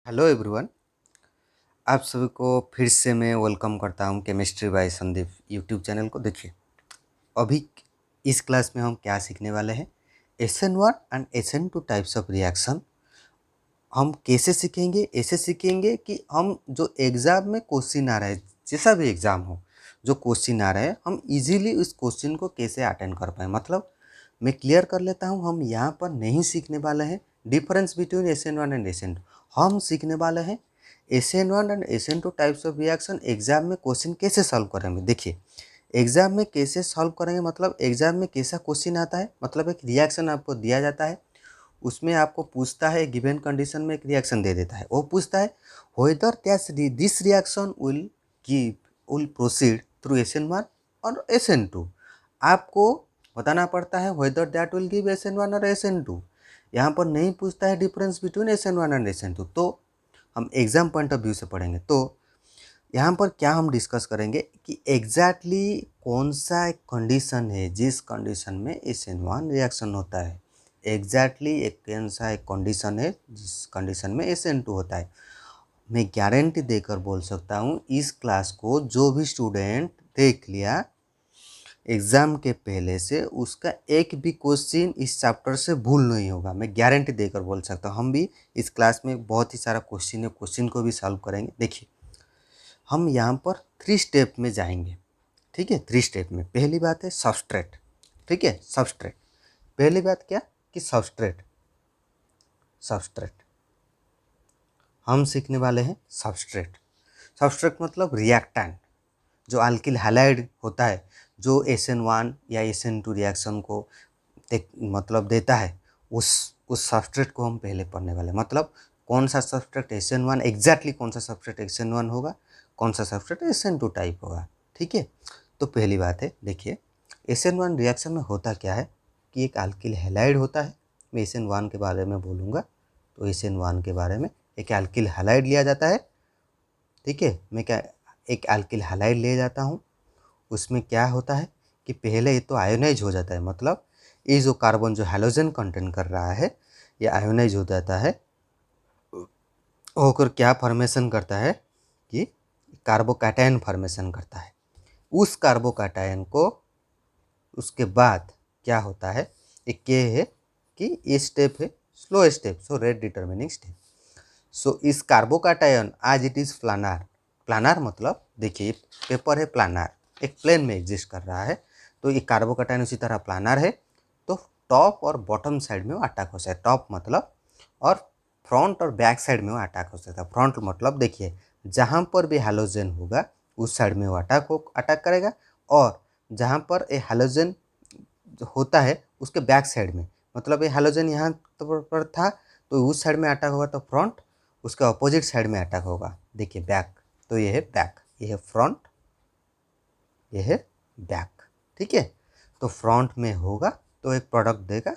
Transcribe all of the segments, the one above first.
Hello everyone. आप सभी को फिर से मैं वेलकम करता हूं chemistry bye Sandeep YouTube channel को। देखिए, अभी इस क्लास में हम क्या सीखने वाले हैं। SN1 and SN2 types of reaction हम कैसे सीखेंगे। ऐसे सीखेंगे कि हम जो एग्ज़ाम में क्वेश्चन आ रहा है, जैसा भी एग्ज़ाम हो, जो क्वेश्चन आ रहा है हम इजीली उस क्वेश्चन को कैसे अटेंड कर पाएँ। मतलब मैं क्लियर कर लेता हूँ, हम यहाँ पर नहीं सीखने वाले हैं difference between SN1 and SN2। हम सीखने वाले हैं SN1 and SN2 types of reaction exam में क्वेश्चन कैसे सॉल्व करेंगे। देखिए, एग्जाम में कैसे सॉल्व करेंगे मतलब एग्जाम में कैसा क्वेश्चन आता है। मतलब एक रिएक्शन आपको दिया जाता है, उसमें आपको पूछता है, गिवन कंडीशन में एक रिएक्शन दे देता है। वो पूछता है whether this reaction will proceed through SN1 और SN2। आपको बताना पड़ता है whether that will give SN1 और SN2। यहाँ पर नहीं पूछता है difference between SN1 and SN2। तो हम एग्जाम पॉइंट ऑफ व्यू से पढ़ेंगे तो यहाँ पर क्या हम डिस्कस करेंगे कि एग्जैक्टली कौन सा एक कंडीशन है जिस कंडीशन में SN1 रिएक्शन होता है। एग्जैक्टली एक कौन सा एक कंडीशन है जिस कंडीशन में SN2 होता है। मैं गारंटी देकर बोल सकता हूँ, इस क्लास को जो भी स्टूडेंट देख लिया एग्ज़ाम के पहले से, उसका एक भी क्वेश्चन इस चैप्टर से भूल नहीं होगा। मैं गारंटी देकर बोल सकता हूँ। हम भी इस क्लास में बहुत ही सारा क्वेश्चन है, क्वेश्चन को भी सॉल्व करेंगे। देखिए, हम यहाँ पर 3 स्टेप में जाएंगे। ठीक है, 3 स्टेप में। पहली बात है सबस्ट्रेट। ठीक है, सबस्ट्रेट। पहली बात क्या कि सबस्ट्रेट सबस्ट्रेट हम सीखने वाले हैं सबस्ट्रेट। सबस्ट्रेट मतलब रिएक्टेंट जो अल्किल हैलाइड होता है, जो SN1 या SN2 रिएक्शन को मतलब देता है, उस सबस्ट्रेट को हम पहले पढ़ने वाले। मतलब कौन सा सबस्ट्रेट SN1, एग्जैक्टली कौन सा सबस्ट्रेट SN1 होगा, कौन सा सबस्ट्रेट SN2 टाइप होगा। ठीक है, तो पहली बात है, देखिए SN1 रिएक्शन में होता क्या है कि एक अल्किल हैलाइड होता है। मैं SN1 के बारे में बोलूँगा तो SN1 के बारे में एक अल्किल हैलाइड लिया जाता है। ठीक है, मैं क्या एक अल्किल हैलाइड ले जाता हूँ। उसमें क्या होता है कि पहले ये तो आयोनाइज हो जाता है। मतलब ये जो कार्बन जो हैलोजन कंटेन कर रहा है, ये आयोनाइज हो जाता है, होकर क्या फॉर्मेशन करता है कि कार्बोकैटायन फॉर्मेशन करता है। उस कार्बोकैटायन को उसके बाद क्या होता है, एक ये है कि ये स्टेप है slow step, so rate determining step. So इस कार्बोकैटायन आज इट इज़ प्लानर। प्लानर मतलब देखिए, पेपर है प्लानर, एक प्लेन में एग्जिस्ट कर रहा है। तो ये कार्बोकैटायन उसी तरह प्लानर है। तो टॉप और बॉटम साइड में वो अटैक हो सकता है। टॉप मतलब और फ्रंट और बैक साइड में वो अटैक हो सकता है। फ्रंट मतलब देखिए, जहाँ पर भी हैलोजन होगा उस साइड में वो अटैक करेगा, और जहाँ पर ये हैलोजन होता है उसके बैक साइड में, मतलब ये हैलोजन यहाँ पर था तो उस साइड में अटैक होगा, तो फ्रंट उसके अपोजिट साइड में अटैक होगा। देखिए बैक, तो ये है बैक, ये है फ्रंट, ये है बैक। ठीक है, तो फ्रंट में होगा तो एक प्रोडक्ट देगा।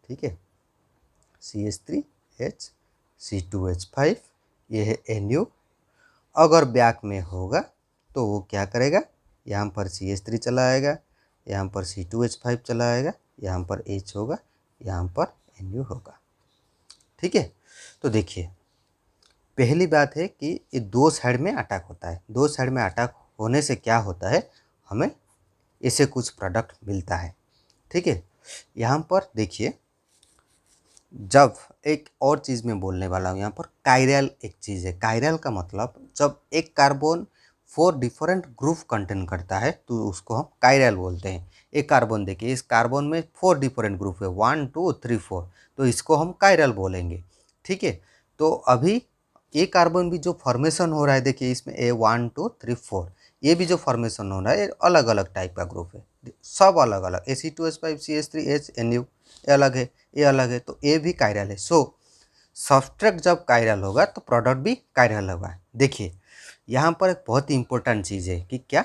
ठीक है, CH3H C2H5, ये है NU। अगर बैक में होगा तो वो क्या करेगा, यहाँ पर CH3 चला आएगा, यहाँ पर C2H5 चला आएगा, यहाँ पर H होगा, यहाँ पर NU होगा। ठीक है, तो देखिए पहली बात है कि ये दो साइड में अटैक होता है। दो साइड में अटैक होने से क्या होता है, हमें इससे कुछ प्रोडक्ट मिलता है। ठीक है, यहाँ पर देखिए, जब एक और चीज़ मैं बोलने वाला हूँ यहाँ पर, कायरल एक चीज़ है। कायरल का मतलब जब एक कार्बन 4 डिफरेंट ग्रुप कंटेन करता है तो उसको हम कायरल बोलते हैं। एक कार्बन देखिए, इस कार्बन में 4 डिफरेंट ग्रुप है, 1 2 3 4, तो इसको हम कायरल बोलेंगे। ठीक है, तो अभी ये कार्बन भी जो फॉर्मेशन हो रहा है, देखिए इसमें A1 2 3 4, ये भी जो फॉर्मेशन हो रहा है अलग अलग टाइप का ग्रुप है, सब अलग अलग। AC2H5 CH3H NU ये अलग है, ये अलग है, तो ये भी कायरल है। सो सबस्ट्रेट जब कायरल होगा तो प्रोडक्ट भी कायरल होगा। देखिए यहाँ पर एक बहुत ही इंपॉर्टेंट चीज़ है कि क्या,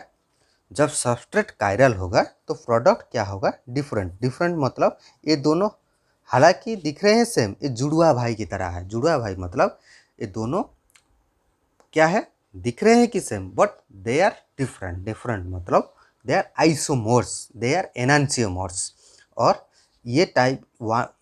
जब सबस्ट्रेट कायरल होगा तो प्रोडक्ट क्या होगा, डिफरेंट। डिफरेंट मतलब ये दोनों हालांकि दिख रहे हैं सेम, ये जुड़वा भाई की तरह है। जुड़वा भाई मतलब ये दोनों क्या है, दिख रहे हैं कि same, but they are different. Different मतलब दे आर आइसोमोर्स, दे आर एनांसियोमोर्स। और ये टाइप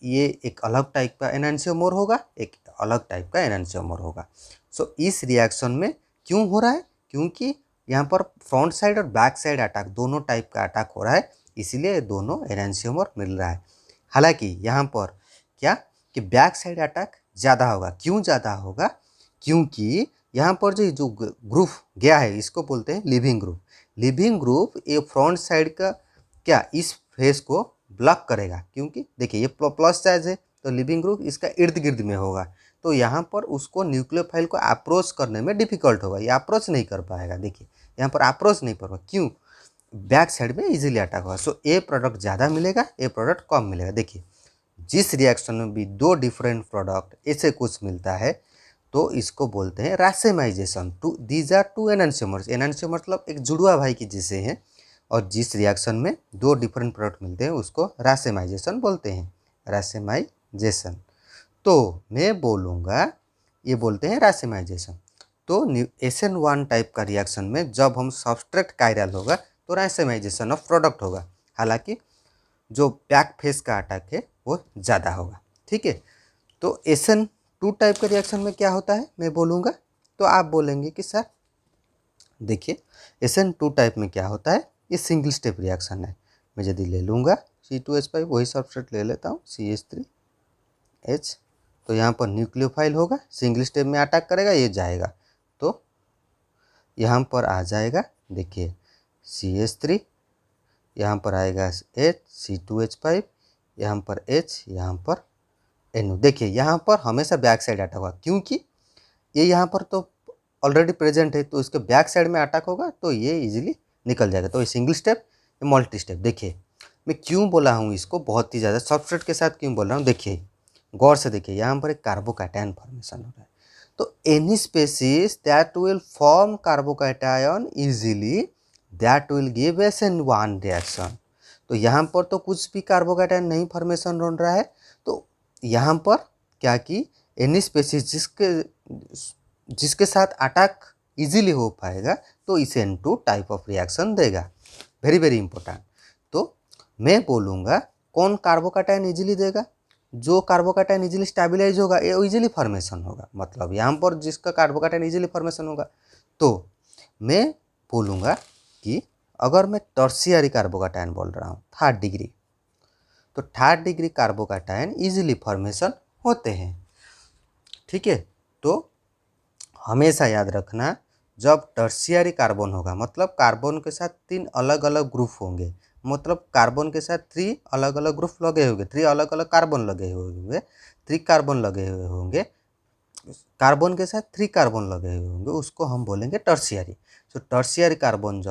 ये एक अलग टाइप का एनांसियोमोर होगा, एक अलग टाइप का एनांशियोमर होगा। सो इस रिएक्शन में क्यों हो रहा है, क्योंकि यहाँ पर फ्रंट साइड और बैक साइड अटैक दोनों टाइप का अटैक हो रहा है, इसीलिए दोनों एनांशियोमर मिल रहा है। हालांकि यहाँ पर क्या कि बैक साइड अटैक ज़्यादा होगा। क्यों ज़्यादा होगा, क्योंकि यहाँ पर जो ग्रुप गया है इसको बोलते हैं लिविंग ग्रुप। लिविंग ग्रुप ये फ्रंट साइड का क्या इस फेस को ब्लॉक करेगा, क्योंकि देखिए ये प्लस चार्ज है तो लिविंग ग्रुप इसका इर्द गिर्द में होगा, तो यहाँ पर उसको न्यूक्लियोफाइल को अप्रोच करने में डिफिकल्ट होगा, ये अप्रोच नहीं कर पाएगा। देखिए यहाँ पर अप्रोच नहीं कर पाएगा, क्यों, बैक साइड में इजीली अटैक होगा। सो ए प्रोडक्ट ज़्यादा मिलेगा, ए प्रोडक्ट कम मिलेगा। देखिए जिस रिएक्शन में भी दो डिफरेंट प्रोडक्ट ऐसे कुछ मिलता है तो इसको बोलते हैं रासेमाइजेशन। To these are to enantiomers, एनांशियोमर मतलब एक जुड़वा भाई की जैसे हैं, और जिस रिएक्शन में दो डिफरेंट प्रोडक्ट मिलते हैं उसको रासेमाइजेशन बोलते हैं, रासेमाइजेशन। तो मैं बोलूँगा ये बोलते हैं रासेमाइजेशन। तो SN1 टाइप का रिएक्शन में जब हम सबस्ट्रेट कायरल होगा तो रासेमाइजेशन ऑफ प्रोडक्ट होगा, हालांकि जो बैक फेस का अटैक है वो ज़्यादा होगा। ठीक है, तो SN2 टाइप का रिएक्शन में क्या होता है मैं बोलूँगा, तो आप बोलेंगे कि सर देखिए SN2 टाइप में क्या होता है, ये सिंगल स्टेप रिएक्शन है। मैं यदि ले लूँगा C2H5, वही सबस्ट्रेट ले लेता हूँ CH3H, तो यहाँ पर न्यूक्लियोफाइल होगा, सिंगल स्टेप में अटैक करेगा, ये जाएगा तो यहाँ पर आ जाएगा, देखिए CH3, यहाँ पर आएगा H, C2H5, यहाँ पर H, यहाँ पर NO। देखिए यहाँ पर हमेशा बैक साइड अटैक होगा, क्योंकि ये यहाँ पर तो ऑलरेडी प्रेजेंट है, तो इसके बैक साइड में अटैक होगा तो ये इजीली निकल जाएगा। तो ये सिंगल स्टेप, ये मल्टी स्टेप। देखिए मैं क्यों बोला हूँ इसको बहुत ही ज़्यादा सबस्ट्रेट के साथ क्यों बोल रहा हूँ, देखिए गौर से देखिए यहाँ पर एक कार्बोकैटायन फॉर्मेशन हो रहा है। तो any species that will form carbocation easily that will give SN1 reaction. तो यहाँ पर तो कुछ भी कार्बोकैटायन नहीं फॉर्मेशन हो रहा है, तो यहाँ पर क्या कि एनी स्पेसीज जिसके साथ अटैक इजीली हो पाएगा तो इसे N2 टाइप ऑफ रिएक्शन देगा। Very very important. तो मैं बोलूँगा कौन कार्बोकैटायन इजीली देगा, जो कार्बोकैटायन इजीली स्टेबलाइज होगा ये इजीली फॉर्मेशन होगा, मतलब यहाँ पर जिसका कार्बोकैटायन इजीली फॉर्मेशन होगा। तो मैं बोलूँगा कि अगर मैं टर्शियरी कार्बोकैटायन बोल रहा हूँ थर्ड डिग्री, तो third degree carbocation easily formation होते हैं। ठीक है, तो हमेशा याद रखना जब टर्शियरी कार्बन होगा मतलब कार्बन के साथ 3 अलग अलग ग्रुप होंगे, मतलब कार्बन के साथ 3 अलग अलग ग्रुप लगे होंगे, 3 अलग अलग कार्बन लगे हुए होंगे, 3 कार्बन लगे हुए होंगे, कार्बन के साथ 3 कार्बन लगे हुए होंगे, उसको हम बोलेंगे टर्शियरी। तो टर्शियरी कार्बन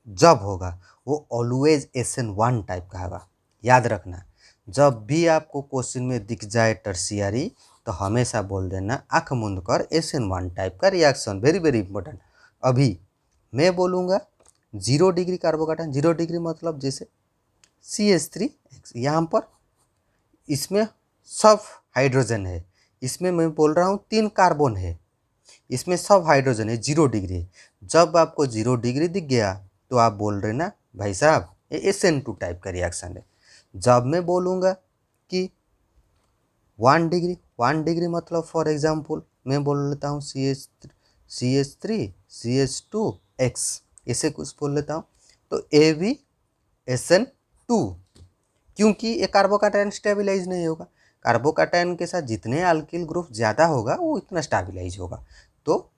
जब होगा वो ऑलवेज SN1 टाइप का होगा। याद रखना जब भी आपको क्वेश्चन में दिख जाए टर्शियरी तो हमेशा बोल देना आँख मूंद कर SN1 टाइप का रिएक्शन। Very very important. अभी मैं बोलूँगा 0 डिग्री कार्बोकैटायन, 0 डिग्री मतलब जैसे CH3, यहाँ पर इसमें सब हाइड्रोजन है, इसमें मैं बोल रहा हूँ 3 कार्बन है, इसमें सब हाइड्रोजन है, 0 डिग्री है। जब आपको 0 डिग्री दिख गया तो आप बोल रहे ना भाई साहब ये SN2 टाइप का रिएक्शन है। जब मैं बोलूँगा कि 1 डिग्री, 1 डिग्री मतलब फॉर एग्जांपल मैं बोल लेता हूँ CH3 CH2X, ऐसे कुछ बोल लेता हूँ, तो AbSN2, क्योंकि ये कार्बोकैटायन स्टेबलाइज नहीं होगा, कार्बोकैटायन के साथ जितने अल्किल ग्रुप ज़्यादा होगा वो इतना स्टेबलाइज होगा। तो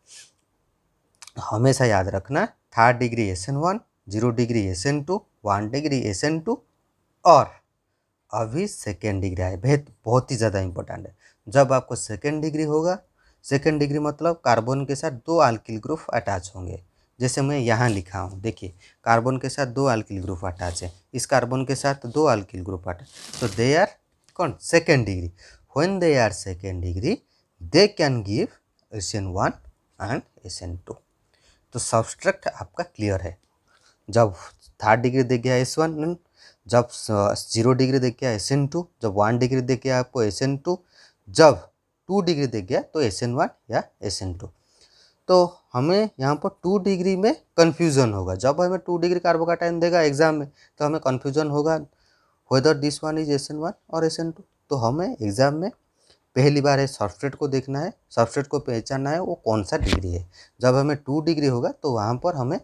हमेशा याद रखना third degree SN1, 0 degree SN2, 1 degree SN2, और अभी सेकेंड डिग्री आए, बहुत ही ज़्यादा इंपॉर्टेंट है। जब आपको सेकेंड डिग्री होगा, सेकेंड डिग्री मतलब कार्बन के साथ 2 अल्किल ग्रुप अटैच होंगे, जैसे मैं यहाँ लिखा हूँ, देखिए कार्बन के साथ 2 अल्किल ग्रुप अटैच है, इस कार्बन के साथ 2 अल्किल ग्रुप अटैच, तो दे आर कौन second degree. When they are second degree they can give SN1 and SN2। तो सबस्ट्रक्ट आपका क्लियर है। जब थर्ड डिग्री देख गया S1, जब 0 डिग्री देख गया SN2, जब 1 डिग्री देख गया आपको SN2, जब 2 डिग्री देख गया तो SN1 या SN2। तो हमें यहाँ पर 2 डिग्री में कन्फ्यूज़न होगा, जब हमें 2 डिग्री कार्बोकैटायन देगा एग्जाम में तो हमें कन्फ्यूज़न होगा whether this one is SN1 और SN2। तो हमें एग्जाम में पहली बार है सबस्ट्रेट को देखना है, सबस्ट्रेट को पहचानना है वो कौन सा डिग्री है। जब हमें 2 डिग्री होगा तो वहाँ पर हमें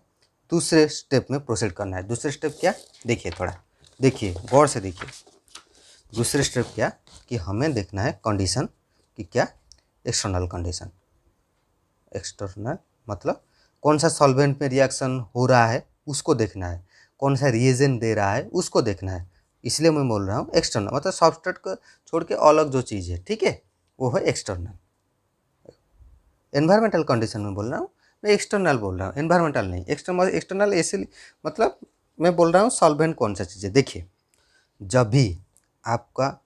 दूसरे स्टेप में प्रोसीड करना है। दूसरे स्टेप क्या, देखिए थोड़ा देखिए गौर से देखिए। दूसरे स्टेप क्या कि हमें देखना है कंडीशन कि क्या एक्सटर्नल कंडीशन। एक्सटर्नल मतलब कौन सा सॉल्वेंट में रिएक्शन हो रहा है उसको देखना है, कौन सा रिएजेंट दे रहा है उसको देखना है। इसलिए मैं बोल रहा हूँ एक्सटर्नल मतलब सबस्ट्रेट को छोड़ के अलग जो चीज़ है, ठीक है, वो है एक्सटर्नल। एनवायरमेंटल कंडीशन में बोल रहा हूँ, मैं एक्सटर्नल बोल रहा हूँ, एनवायरमेंटल नहीं। एक्सटर्नल एक्सटर्नल ऐसे मतलब मैं बोल रहा हूँ सॉल्वेंट कौन सा चीज़ है। देखिए जब भी आपका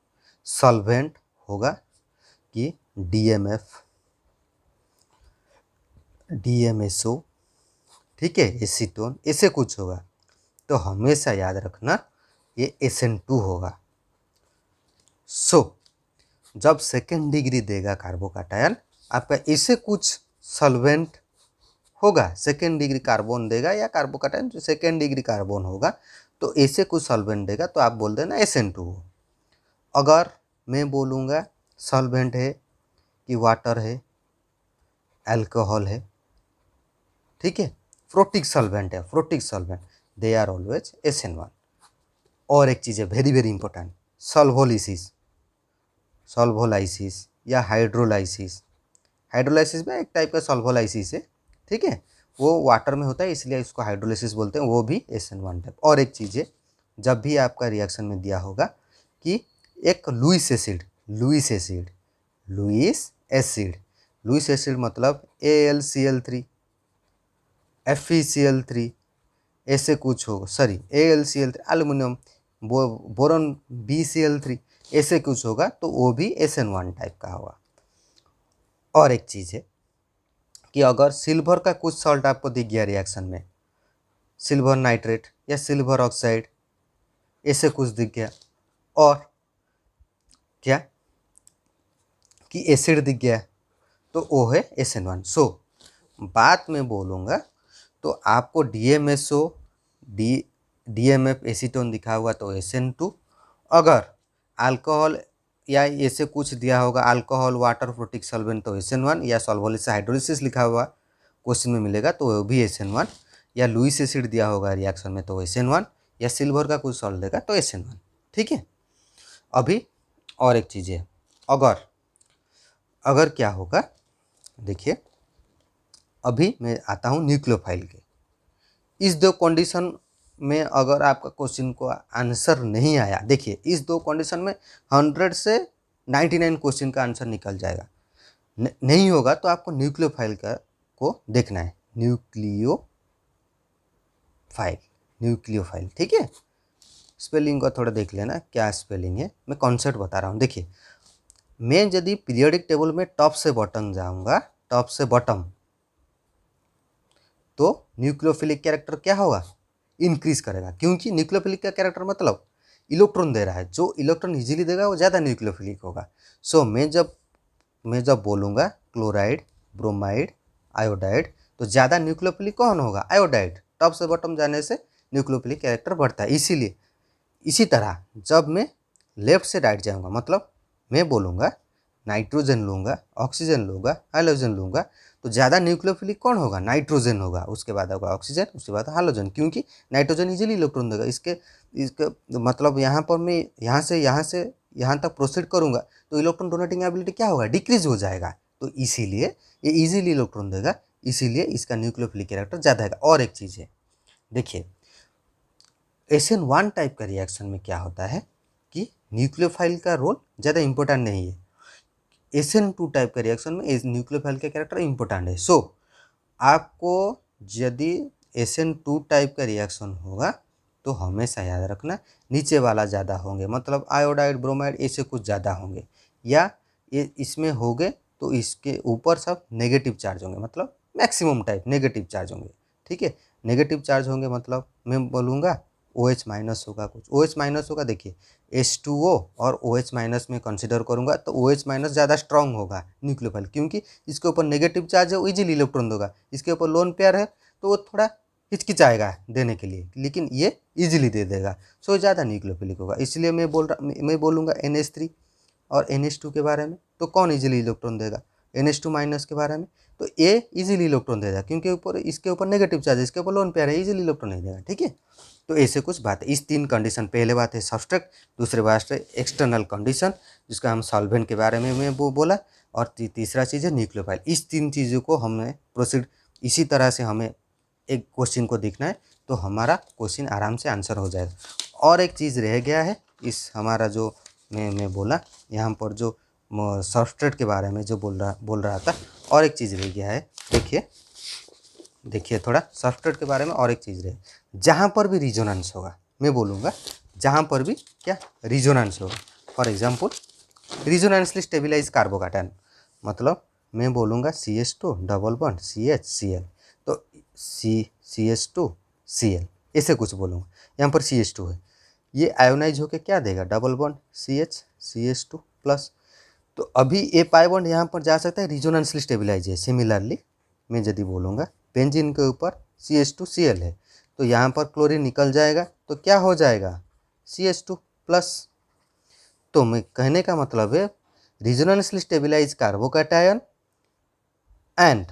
सॉल्वेंट होगा कि DMF, DMSO, ठीक है, एसीटोन, ऐसे कुछ होगा तो हमेशा याद रखना ये SN2 होगा। जब सेकेंड डिग्री देगा कार्बोकैटायन आपका ऐसे कुछ सॉल्वेंट होगा, सेकेंड डिग्री कार्बन देगा या कार्बोकैटायन जो सेकेंड डिग्री कार्बन होगा तो ऐसे कुछ सॉल्वेंट देगा तो आप बोल देना SN2 हो। अगर मैं बोलूँगा सॉल्वेंट है कि वाटर है, अल्कोहल है, ठीक है, फ्रोटिक सॉल्वेंट है, protic solvent, they are always SN1। और एक चीज़ है very very important, solvolysis, solvolysis या हाइड्रोलाइसिस। हाइड्रोलाइसिस में एक टाइप का सॉल्वोलाइसिस है, ठीक है, वो वाटर में होता है इसलिए इसको हाइड्रोलाइसिस बोलते हैं, वो भी SN1 टाइप। और एक चीज़ है, जब भी आपका रिएक्शन में दिया होगा कि एक Lewis acid, Lewis acid, Lewis acid, Lewis acid मतलब AlCl3, FeCl3, ऐसे कुछ हो, sorry AlCl3, aluminium, boron BCl3, ऐसे कुछ होगा तो वो भी SN1 टाइप का होगा। और एक चीज़ है कि अगर सिल्वर का कुछ सॉल्ट आपको दिख गया रिएक्शन में, सिल्वर नाइट्रेट या सिल्वर ऑक्साइड ऐसे कुछ दिख गया, और क्या कि एसिड दिख गया तो वो है SN1। बात में बोलूँगा तो आपको DMSO, DMF एसीटोन दिखा हुआ तो SN2। अगर अल्कोहल या ऐसे कुछ दिया होगा अल्कोहल वाटर फ्रूटिक सॉल्वेंट तो SN1, या सॉल्वोलिसिस हाइड्रोलिसिस लिखा हुआ क्वेश्चन में मिलेगा तो वो भी SN1, या लुईस एसिड दिया होगा रिएक्शन में तो SN1, या सिल्वर का कुछ सॉल्ट देगा तो SN1, ठीक है। अभी और एक चीज़ है, अगर अगर क्या होगा देखिए, अभी मैं आता हूँ न्यूक्लियोफाइल के। इस दो कंडीशन में अगर आपका क्वेश्चन को आंसर नहीं आया, देखिए इस दो कंडीशन में 100 से 99 क्वेश्चन का आंसर निकल जाएगा। नहीं होगा तो आपको न्यूक्लियोफाइल का को देखना है, न्यूक्लियोफाइल, न्यूक्लियोफाइल, ठीक है। स्पेलिंग को थोड़ा देख लेना क्या स्पेलिंग है, मैं कॉन्सेप्ट बता रहा हूँ। देखिए मैं यदि पीरियोडिक टेबल में टॉप से बॉटम जाऊँगा, टॉप से बॉटम, तो न्यूक्लियोफिलिक कैरेक्टर क्या होगा, इंक्रीज करेगा, क्योंकि न्यूक्लियोफिलिक का कैरेक्टर मतलब इलेक्ट्रॉन दे रहा है, जो इलेक्ट्रॉन इजीली देगा वो ज़्यादा न्यूक्लियोफिलिक होगा। मैं जब बोलूँगा क्लोराइड, ब्रोमाइड, आयोडाइड तो ज़्यादा न्यूक्लियोफिलिक कौन होगा, आयोडाइड। टॉप से बॉटम जाने से न्यूक्लियोफिलिक कैरेक्टर बढ़ता है, इसीलिए। इसी तरह जब मैं लेफ्ट से राइट जाऊँगा, मतलब मैं बोलूँगा नाइट्रोजन लूँगा, ऑक्सीजन लूँगा, हाइड्रोजन लूँगा तो ज़्यादा न्यूक्लियोफिलिक कौन होगा, नाइट्रोजन होगा, उसके बाद होगा ऑक्सीजन, उसके बाद हाइड्रोजन, क्योंकि नाइट्रोजन इजीली इलेक्ट्रॉन देगा। इसके मतलब यहाँ पर मैं यहाँ से यहाँ तक प्रोसीड करूँगा तो इलेक्ट्रॉन डोनेटिंग एबिलिटी क्या होगा, डिक्रीज हो जाएगा। तो इसीलिए ये इजीली इलेक्ट्रॉन देगा, इसीलिए इसका न्यूक्लियोफिलिक कैरेक्टर ज़्यादा है। और एक चीज़ है, देखिए SN1 टाइप का रिएक्शन में क्या होता है कि न्यूक्लियोफाइल का रोल ज़्यादा इंपॉर्टेंट नहीं है। SN2 टाइप का रिएक्शन में न्यूक्लियोफाइल का कैरेक्टर इंपॉर्टेंट है। आपको यदि SN2 टाइप का रिएक्शन होगा तो हमेशा याद रखना नीचे वाला ज़्यादा होंगे, मतलब आयोडाइड, ब्रोमाइड ऐसे कुछ ज़्यादा होंगे, या ये इसमें होंगे तो इसके ऊपर सब नेगेटिव चार्ज होंगे, मतलब मैक्सिमम टाइप नेगेटिव चार्ज होंगे, ठीक है। नेगेटिव चार्ज होंगे मतलब मैं बोलूँगा OH माइनस होगा, कुछ OH माइनस होगा। देखिए H2O और OH माइनस में कंसिडर करूँगा तो OH माइनस ज़्यादा स्ट्रांग होगा न्यूक्लियोफाइल, क्योंकि इसके ऊपर नेगेटिव चार्ज है, वो इजीली इलेक्ट्रॉन देगा। इसके ऊपर लोन पेयर है तो वो थोड़ा हिचकिचाएगा देने के लिए, लेकिन ये इजीली दे देगा, ज़्यादा न्यूक्लियोफिलिक होगा। इसलिए मैं बोलूँगा NH3 और NH2 के बारे में, तो कौन इजीली इलेक्ट्रॉन देगा? NH2 माइनस के बारे में, तो A इजीली इलेक्ट्रॉन देगा क्योंकि ऊपर इसके ऊपर नेगेटिव चार्ज है, इसके ऊपर लोन पेयर है, इजीली इलेक्ट्रॉन नहीं देगा। ठीक है, तो ऐसे कुछ बात है। इस 3 कंडीशन, पहले बात है सब्सट्रैक्ट, दूसरी बात है एक्सटर्नल कंडीशन जिसका हम सॉल्वेंट के बारे में मैं वो बोला, और तीसरा चीज़ है न्यूक्लियोफाइल। इस 3 चीज़ों को हमें प्रोसीड इसी तरह से हमें एक क्वेश्चन को देखना है, तो हमारा क्वेश्चन आराम से आंसर हो जाएगा। और एक चीज़ रह गया है इस हमारा जो मैं बोला यहाँ पर जो सब्सट्रेट के बारे में जो बोल रहा था, और एक चीज़ रह गया है। देखिए थोड़ा सब्सट्रेट के बारे में और एक चीज़ रहे, जहाँ पर भी रिजोनेंस होगा, मैं बोलूँगा जहाँ पर भी क्या रिजोनेंस होगा, फॉर एग्जांपल रिजोनेंसली स्टेबलाइज कार्बोकैटायन, मतलब मैं बोलूँगा CH2 double bond CH Cl, तो CH2 Cl ऐसे कुछ बोलूँगा। यहाँ पर CH2 है, ये आयोनाइज होके क्या देगा? डबल बॉन्ड CH2 प्लस, तो अभी ए पाई बॉन्ड यहाँ पर जा सकता है, रिजोनेंसली स्टेबलाइज है। सिमिलरली मैं यदि बोलूँगा बेंजीन के ऊपर CH2Cl है, तो यहाँ पर क्लोरीन निकल जाएगा, तो क्या हो जाएगा? CH2 plus. तो मैं कहने का मतलब है रिजोनेंसली स्टेबलाइज कार्बोकैटायन एंड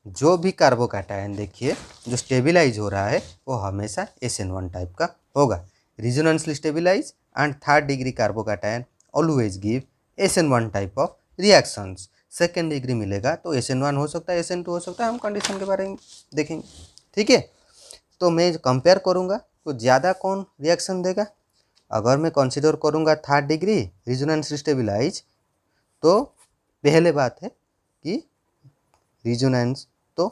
जो भी कार्बोकैटायन देखिए जो स्टेबलाइज हो रहा है वो हमेशा SN1 टाइप का होगा। Resonancely stabilise and third degree carbocation always give SN1 type of reactions. Second degree मिलेगा तो SN1 हो सकता है, SN2 हो सकता है, हम कंडीशन के बारे में देखेंगे। ठीक है, तो मैं कंपेयर करूँगा तो ज़्यादा कौन रिएक्शन देगा? अगर मैं कंसिडर करूँगा थर्ड डिग्री रिजोनेंसली स्टेबलाइज, तो पहले बात है कि रिजोनेंस, तो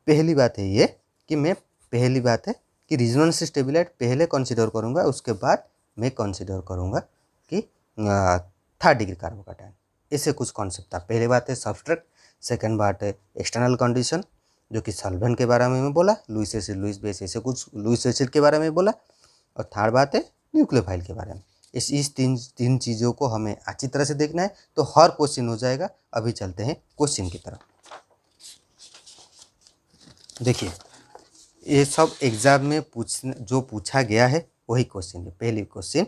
पहली बात है ये कि मैं पहली बात है कि रिजोनेंस स्टेबिलाइट पहले कंसिडर करूँगा, उसके बाद मैं कंसिडर करूँगा कि थर्ड डिग्री कार्बोकैटायन। ऐसे कुछ कॉन्सेप्ट था। पहली बात है सब्सट्रैक्ट, सेकंड बात है एक्सटर्नल कंडीशन जो कि सॉल्वेंट के बारे में मैं बोला, लुईस एसिड, लुईस बेस, ऐसे कुछ लुईस एसिड के बारे में बोला, और थर्ड बात है न्यूक्लियोफाइल के बारे में। इस तीन चीज़ों को हमें अच्छी तरह से देखना है, तो हर क्वेश्चन हो जाएगा। अभी चलते हैं क्वेश्चन की तरफ। देखिए ये सब एग्जाम में जो पूछा गया है वही क्वेश्चन है। पहली क्वेश्चन,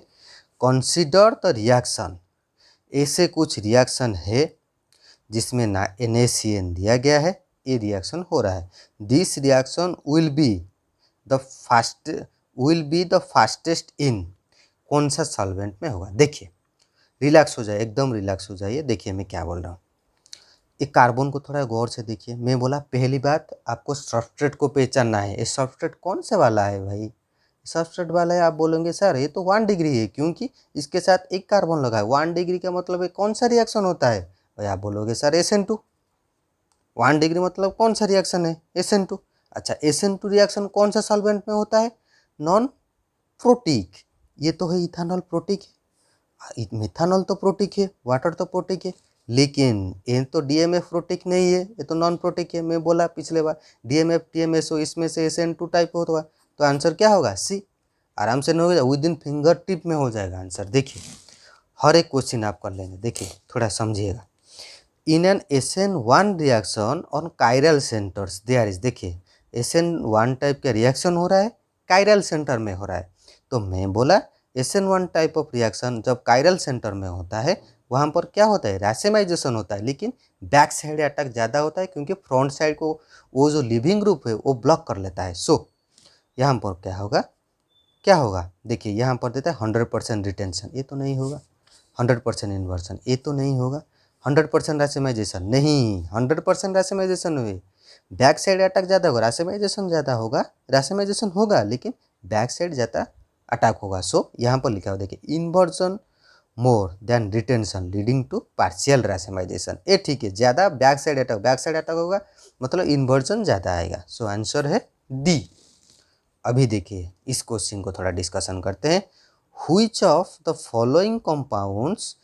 कंसीडर द रिएक्शन। ऐसे कुछ रिएक्शन है जिसमें ना NaCN दिया गया है, ये रिएक्शन हो रहा है। This reaction will be the fastest in, कौन सा सॉल्वेंट में होगा? देखिए रिलैक्स हो जाए, एकदम रिलैक्स हो जाइए। देखिए मैं क्या बोल रहा हूँ, एक कार्बन को थोड़ा गौर से देखिए। मैं बोला पहली बात आपको सब्सट्रेट को पहचानना है। ये सब्सट्रेट कौन से वाला है भाई? सब्सट्रेट वाला है। आप बोलेंगे सर ये तो 1 डिग्री है, क्योंकि इसके साथ एक कार्बन लगा है। 1 डिग्री का मतलब है कौन सा रिएक्शन होता है भाई? आप बोलोगे सर SN2। 1 डिग्री मतलब कौन सा रिएक्शन है? SN2। अच्छा, SN2 रिएक्शन कौन सा सॉल्वेंट में होता है? Non protic. ये तो है इथानॉल प्रोटिक है, मिथानॉल तो प्रोटिक है, वाटर तो प्रोटिक है, लेकिन ये तो DMF प्रोटिक नहीं है, ये तो नॉन प्रोटिक है। मैं बोला पिछले बार DMF TMSO, इसमें से SN2 टाइप होगा, तो आंसर क्या होगा? C। आराम से नहीं होगा, विद इन फिंगर टिप में हो जाएगा आंसर। देखिए हर एक क्वेश्चन आप कर लेंगे, देखिए थोड़ा समझिएगा। In an SN1 reaction on chiral centres there is, देखिए SN1 टाइप का रिएक्शन हो रहा है, कायरल सेंटर में हो रहा है। तो मैं बोला SN1 टाइप ऑफ रिएक्शन जब कायरल सेंटर में होता है वहाँ पर क्या होता है? रैसेमाइजेशन होता है, लेकिन बैक साइड अटैक ज़्यादा होता है क्योंकि फ्रंट साइड को वो जो लिविंग ग्रुप है वो ब्लॉक कर लेता है। सो यहाँ पर क्या होगा? देखिए यहाँ पर देता है 100% रिटेंशन, ये तो नहीं होगा। 100% इन्वर्सन, ये तो नहीं होगा। 100% रैसेमाइजेशन नहीं, 100% रैसेमाइजेशन हुए, बैक साइड अटैक ज़्यादा होगा, रैसेमाइजेशन ज़्यादा होगा। रैसेमाइजेशन होगा लेकिन बैक साइड ज़्यादा अटैक होगा। सो यहाँ पर लिखा हुआ देखिए inversion more than retention leading to partial racemisation. ये ठीक है, ज़्यादा बैक साइड अटैक होगा मतलब इन्वर्जन ज़्यादा आएगा। सो आंसर है D। अभी देखिए इस क्वेश्चन को थोड़ा डिस्कशन करते हैं। Which of the following compounds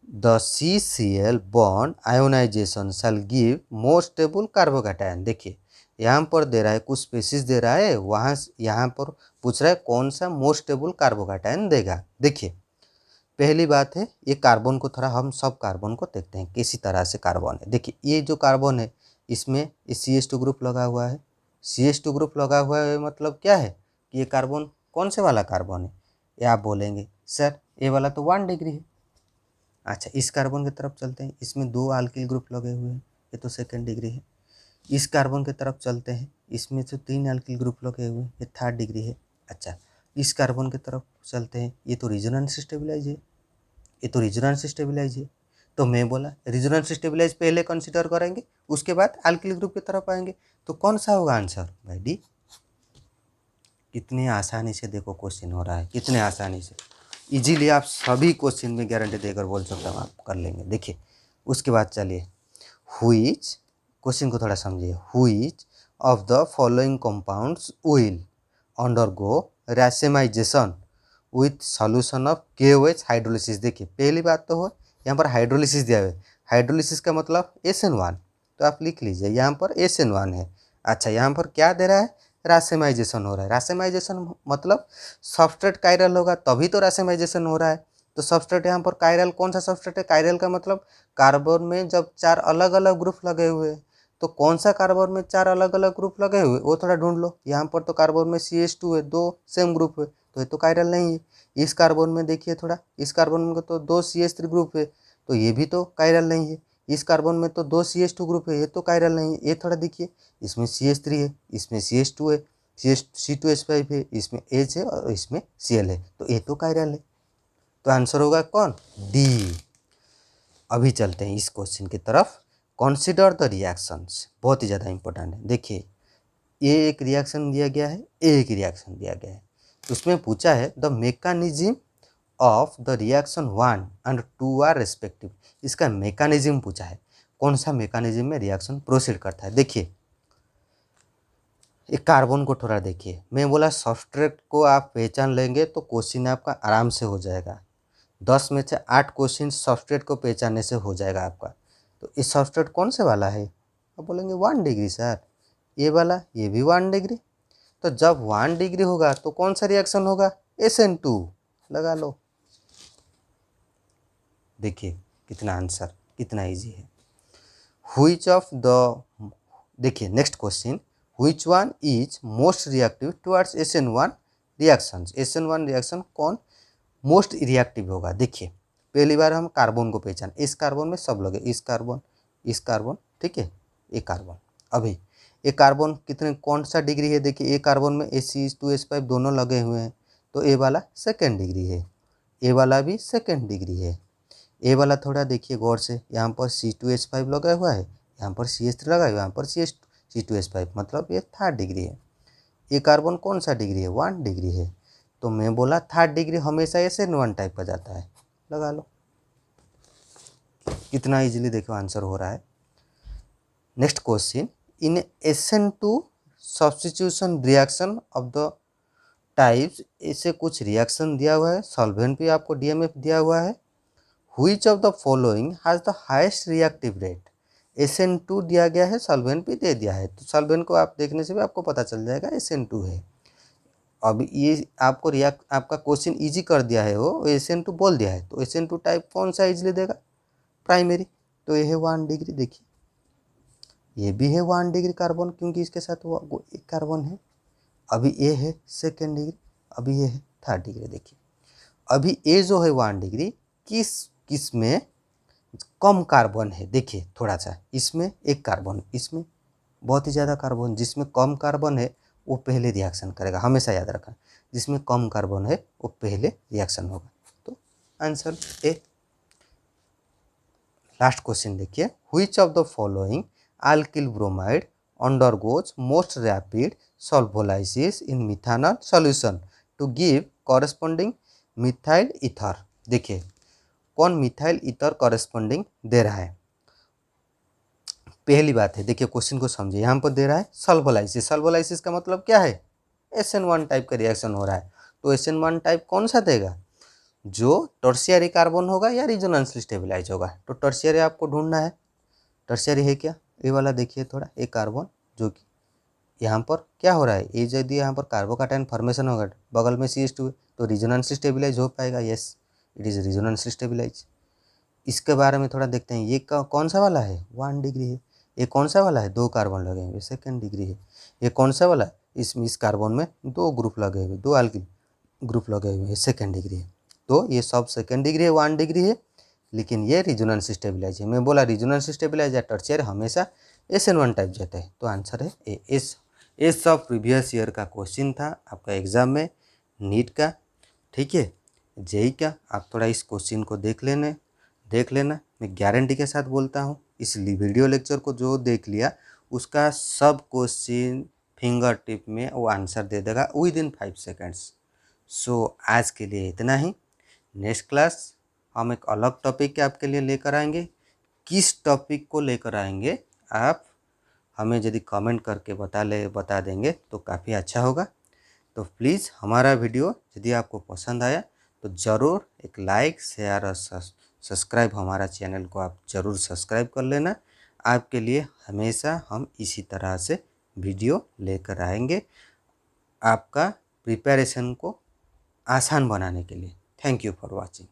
the CCl bond ionisation shall give more stable carbocation. देखिए यहाँ पर दे रहा है कुछ स्पेसिस दे रहा है, वहाँ यहाँ पर पूछ रहा है कौन सा मोर स्टेबल कार्बोकैटायन देगा। देखिए पहली बात है ये कार्बन को थोड़ा हम सब कार्बन को देखते हैं किसी तरह से कार्बन है। देखिए ये जो कार्बन है इसमें ये CH2 ग्रुप लगा हुआ है। CH2 ग्रुप लगा हुआ है मतलब क्या है कि ये कार्बन कौन से वाला कार्बन है? ये आप बोलेंगे सर ये वाला तो 1 डिग्री है। अच्छा, इस कार्बन की तरफ चलते हैं, इसमें 2 अल्किल ग्रुप लगे हुए हैं, ये तो सेकंड डिग्री है। इस कार्बन की तरफ चलते हैं, इसमें तो 3 अल्किल ग्रुप लगे हुए हैं, ये थर्ड डिग्री है। अच्छा, इस कार्बन की तरफ चलते हैं, ये तो रेजोनेंस स्टेबिलाईज है, ये तो रेजोनेंस स्टेबिलाईज है। तो मैं बोला रेजोनेंस स्टेबिलाईज पहले कंसीडर करेंगे, उसके बाद अल्किल ग्रुप की तरफ आएंगे। तो कौन सा होगा आंसर भाई? डी। कितने आसानी से देखो क्वेश्चन हो रहा है, कितने आसानी से, इजीली आप सभी क्वेश्चन में गारंटी देकर बोल सकते हो आप कर लेंगे। देखिए उसके बाद चलिए, व्हिच, क्वेश्चन को थोड़ा समझिए, which of the following compounds will undergo racemisation with solution of KOH hydrolysis. देखिए पहली बात तो हो, यहाँ पर हाइड्रोलिसिस दिया हुआ है, हाइड्रोलिसिस का मतलब SN1, तो आप लिख लीजिए यहाँ पर SN1 है। अच्छा, यहाँ पर क्या दे रहा है? रासेमाइजेशन हो रहा है। रासेमाइजेशन मतलब सबस्ट्रेट कायरल होगा तभी तो रासेमाइजेशन हो रहा है। तो सबस्ट्रेट यहाँ पर कायरल, कौन सा सबस्ट्रेट है? कायरल का मतलब कार्बन में जब 4 अलग अलग ग्रुप लगे हुए हैं, तो कौन सा कार्बन में 4 अलग अलग ग्रुप लगे हुए वो थोड़ा ढूंढ लो। यहाँ पर तो कार्बन में CH2 है, 2 सेम ग्रुप है, तो ये तो कायरल नहीं है। इस कार्बन में देखिए थोड़ा, इस कार्बन में तो 2 CH3 ग्रुप है, तो ये भी तो कायरल नहीं है। इस कार्बन में तो 2 CH2 ग्रुप है, ये तो कायरल नहीं है। ये थोड़ा देखिए, इसमें CH3 है, इसमें CH2 है, C2H5 है, इसमें H है और इसमें Cl है, तो ये तो कायरल है। तो आंसर होगा कौन? डी। अभी चलते हैं इस क्वेश्चन की तरफ। कंसीडर द रिएक्शंस, बहुत ही ज़्यादा इंपॉर्टेंट है। देखिए ये एक रिएक्शन दिया गया है, एक रिएक्शन दिया गया है, उसमें पूछा है the mechanism of the reaction 1 and 2 are respective. इसका मेकानिज्म पूछा है, कौन सा मेकानिज्म में रिएक्शन प्रोसीड करता है। देखिए एक कार्बन को थोड़ा देखिए, मैं बोला सबस्ट्रेट को आप पहचान लेंगे तो क्वेश्चन आपका आराम से हो जाएगा। 10 में से 8 क्वेश्चन सबस्ट्रेट को पहचानने से हो जाएगा आपका। तो इस सबस्ट्रेट कौन से वाला है? आप बोलेंगे 1 डिग्री सर, ये वाला, ये भी 1 डिग्री। तो जब 1 डिग्री होगा तो कौन सा रिएक्शन होगा? SN2 लगा लो। देखिए कितना आंसर, कितना इजी है। व्हिच ऑफ द, देखिए next question, which one is most reactive towards SN1 reactions. SN1 reaction कौन मोस्ट रिएक्टिव होगा? देखिए पहली बार हम कार्बन को पहचान, इस कार्बन में सब लगे, इस कार्बन, ठीक है, ये कार्बन। अभी ये कार्बन कितने, कौन सा डिग्री है? देखिए ये कार्बन में H2H5 दोनों लगे हुए हैं, तो ये वाला सेकेंड डिग्री है, ये वाला भी सेकेंड डिग्री है। ये वाला थोड़ा देखिए गौर से, यहाँ पर C2H5 लगा हुआ है, यहाँ पर CH3 लगा हुआ है, यहाँ पर C2H5, मतलब ये थर्ड डिग्री है। ये कार्बन कौन सा डिग्री है? 1 डिग्री है। तो मैं बोला थर्ड डिग्री हमेशा SN1 टाइप का जाता है, लगा लो। कितना इजीली देखो आंसर हो रहा है। Next question, in SN2 substitution reaction of the types, ऐसे कुछ रिएक्शन दिया हुआ है, सॉल्वेंट भी आपको DMF दिया हुआ है। Which of the following has the highest reactive rate? SN2 दिया गया है, सॉल्वेंट भी दे दिया है, तो सॉल्वेंट को आप देखने से भी आपको पता चल जाएगा SN2 है। अब ये आपको आपका क्वेश्चन इजी कर दिया है, वो SN2 बोल दिया है, तो SN2 टाइप कौन सा इजीली देगा? प्राइमरी, तो ये है 1 डिग्री। देखिए ये भी है 1 डिग्री कार्बन, क्योंकि इसके साथ वो एक कार्बन है। अभी ये है सेकेंड डिग्री, अभी ये है थर्ड डिग्री। देखिए अभी ये जो है 1 डिग्री, किस में कम कार्बन है? देखिए थोड़ा सा, इसमें एक कार्बन, इसमें बहुत ही ज़्यादा कार्बन, जिसमें कम कार्बन है वो पहले रिएक्शन करेगा, हमेशा याद रखना, जिसमें कम कार्बन है वो पहले रिएक्शन होगा। तो आंसर ए। लास्ट क्वेश्चन देखिए, which of the following alkyl bromide undergoes most rapid solvolysis in methanol solution to give corresponding methyl ether. देखिए कौन मिथाइल ईथर कॉरेस्पॉन्डिंग दे रहा है? पहली बात है, देखिए क्वेश्चन को समझिए, यहाँ पर दे रहा है सॉल्वोलाइसिस। सॉल्वोलाइसिस का मतलब क्या है? SN1 टाइप का रिएक्शन हो रहा है, तो SN1 टाइप कौन सा देगा? जो टर्शियरी कार्बन होगा या रिजोनेंसली स्टेबलाइज होगा। तो टर्शियरी आपको ढूंढना है, टर्शियरी है क्या? ये वाला देखिए थोड़ा, एक कार्बन जो कि यहाँ पर क्या हो रहा है, ये यदि यहाँ पर कार्बोकैटायन फॉर्मेशन होगा, बगल में CH2 है, तो रिजोनेंसली स्टेबलाइज हो पाएगा। Yes, it is resonancely stabilise. इसके बारे में थोड़ा देखते हैं, ये कौन सा वाला है? 1 डिग्री है। ये कौन सा वाला है? 2 कार्बन लगे हुए, सेकेंड डिग्री है। ये कौन सा वाला है? इस कार्बन में 2 ग्रुप लगे हुए, 2 अल्किल ग्रुप लगे हुए हैं, सेकेंड डिग्री है। तो ये सब सेकेंड डिग्री है, 1 डिग्री है। लेकिन ये रिजोनेंस स्टेबिलाईज है। मैं बोला रिजोनेंस स्टेबिलाईज या टर्शियर हमेशा SN1 टाइप जाता है, तो आंसर है ए। इस सब प्रीवियस ईयर का क्वेश्चन था आपका एग्जाम में, नीट का, ठीक है, जेई का। आप थोड़ा इस क्वेश्चन को देख लेना। मैं गारंटी के साथ बोलता हूँ, इस वीडियो लेक्चर को जो देख लिया उसका सब क्वेश्चन फिंगर टिप में वो आंसर दे देगा विद इन 5 सेकेंड्स। सो आज के लिए इतना ही। नेक्स्ट क्लास हम एक अलग टॉपिक के आपके लिए लेकर आएंगे। किस टॉपिक को लेकर आएंगे आप हमें यदि कमेंट करके बता देंगे तो काफ़ी अच्छा होगा। तो प्लीज़ हमारा वीडियो यदि आपको पसंद आया तो ज़रूर एक लाइक, शेयर और सब्सक्राइब, हमारा चैनल को आप ज़रूर सब्सक्राइब कर लेना। आपके लिए हमेशा हम इसी तरह से वीडियो लेकर आएंगे आपका प्रिपरेशन को आसान बनाने के लिए। Thank you for watching.